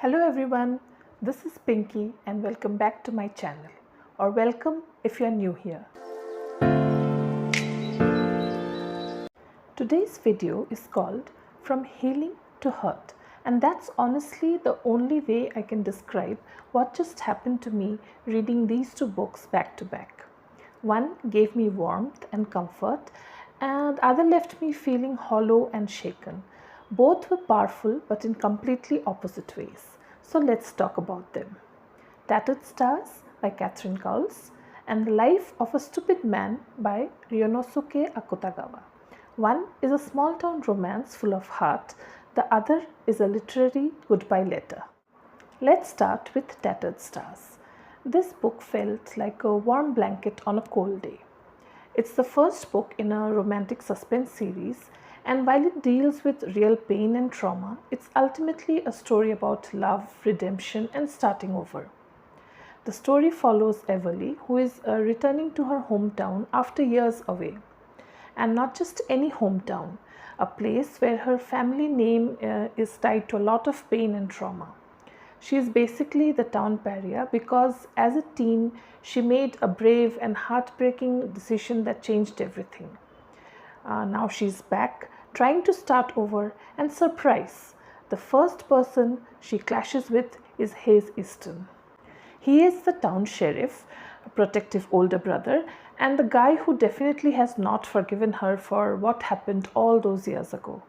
Hello everyone, this is Pinky and welcome back to my channel, or welcome if you are new here. Today's video is called From Healing to Hurt, and that's honestly the only way I can describe what just happened to me reading these two books back to back. One gave me warmth and comfort, and the other left me feeling hollow and shaken. Both were powerful but in completely opposite ways. So let's talk about them. Tattered Stars by Catherine Cowles and The Life of a Stupid Man by Ryonosuke Akutagawa. One is a small town romance full of heart, the other is a literary goodbye letter. Let's start with Tattered Stars. This book felt like a warm blanket on a cold day. It's the first book in a romantic suspense series, and while it deals with real pain and trauma, it's ultimately a story about love, redemption, and starting over. The story follows Everly, who is returning to her hometown after years away. And not just any hometown, a place where her family name is tied to a lot of pain and trauma. She is basically the town pariah because as a teen, she made a brave and heartbreaking decision that changed everything. Now she's back, trying to start over, and surprise, the first person she clashes with is Hayes Easton. He is the town sheriff, a protective older brother, and the guy who definitely has not forgiven her for what happened all those years ago.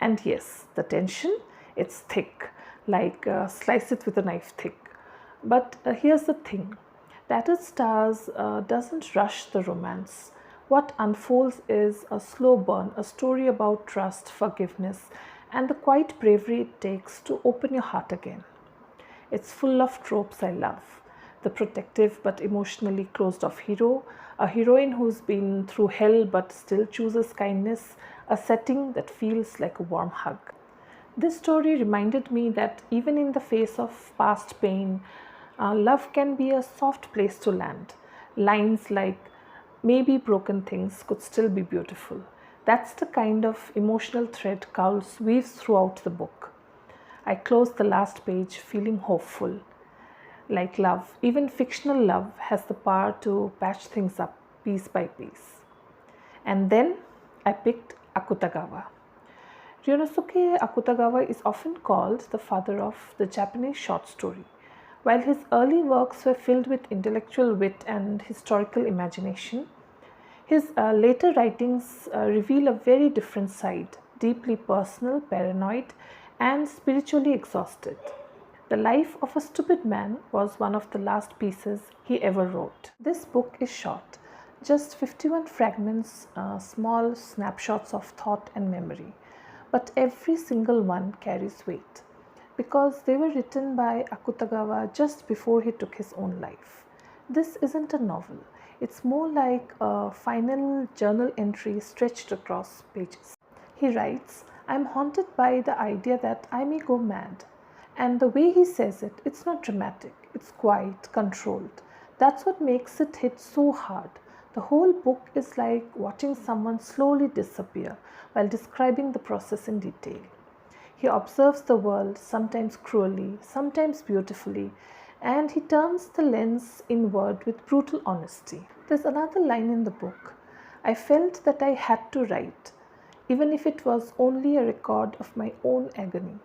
And yes, the tension, it's thick, like slice it with a knife thick. But here's the thing, Tattered Stars doesn't rush the romance. What unfolds is a slow burn, a story about trust, forgiveness, and the quiet bravery it takes to open your heart again. It's full of tropes I love. The protective but emotionally closed off hero, a heroine who's been through hell but still chooses kindness, a setting that feels like a warm hug. This story reminded me that even in the face of past pain, love can be a soft place to land. Lines like, maybe broken things could still be beautiful. That's the kind of emotional thread Cowles weaves throughout the book. I closed the last page feeling hopeful. Like love, even fictional love has the power to patch things up piece by piece. And then I picked Akutagawa. Ryonosuke Akutagawa is often called the father of the Japanese short story. While his early works were filled with intellectual wit and historical imagination, his later writings reveal a very different side, deeply personal, paranoid, and spiritually exhausted. The Life of a Stupid Man was one of the last pieces he ever wrote. This book is short, just 51 fragments, small snapshots of thought and memory, but every single one carries weight because they were written by Akutagawa just before he took his own life. This isn't a novel. It's more like a final journal entry stretched across pages. He writes, I'm haunted by the idea that I may go mad. And the way he says it, it's not dramatic, it's quiet, controlled. That's what makes it hit so hard. The whole book is like watching someone slowly disappear while describing the process in detail. He observes the world, sometimes cruelly, sometimes beautifully, and he turns the lens inward with brutal honesty. There's another line in the book. I felt that I had to write, even if it was only a record of my own agony.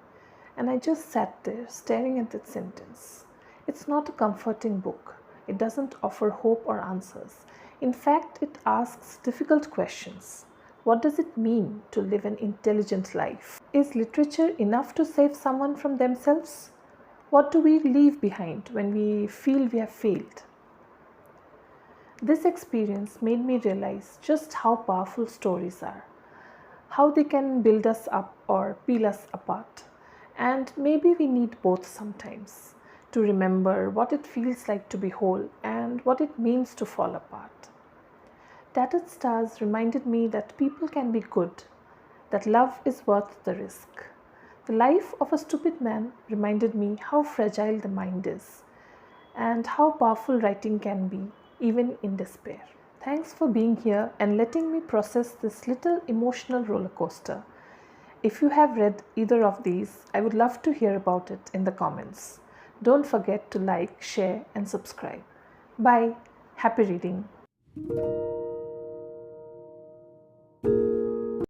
And I just sat there staring at that sentence. It's not a comforting book. It doesn't offer hope or answers. In fact, it asks difficult questions. What does it mean to live an intelligent life? Is literature enough to save someone from themselves? What do we leave behind when we feel we have failed? This experience made me realize just how powerful stories are, how they can build us up or peel us apart. And maybe we need both sometimes to remember what it feels like to be whole and what it means to fall apart. Tattered Stars reminded me that people can be good, that love is worth the risk. The Life of a Stupid Man reminded me how fragile the mind is and how powerful writing can be, even in despair. Thanks for being here and letting me process this little emotional roller coaster. If you have read either of these, I would love to hear about it in the comments. Don't forget to like, share, and subscribe. Bye. Happy reading.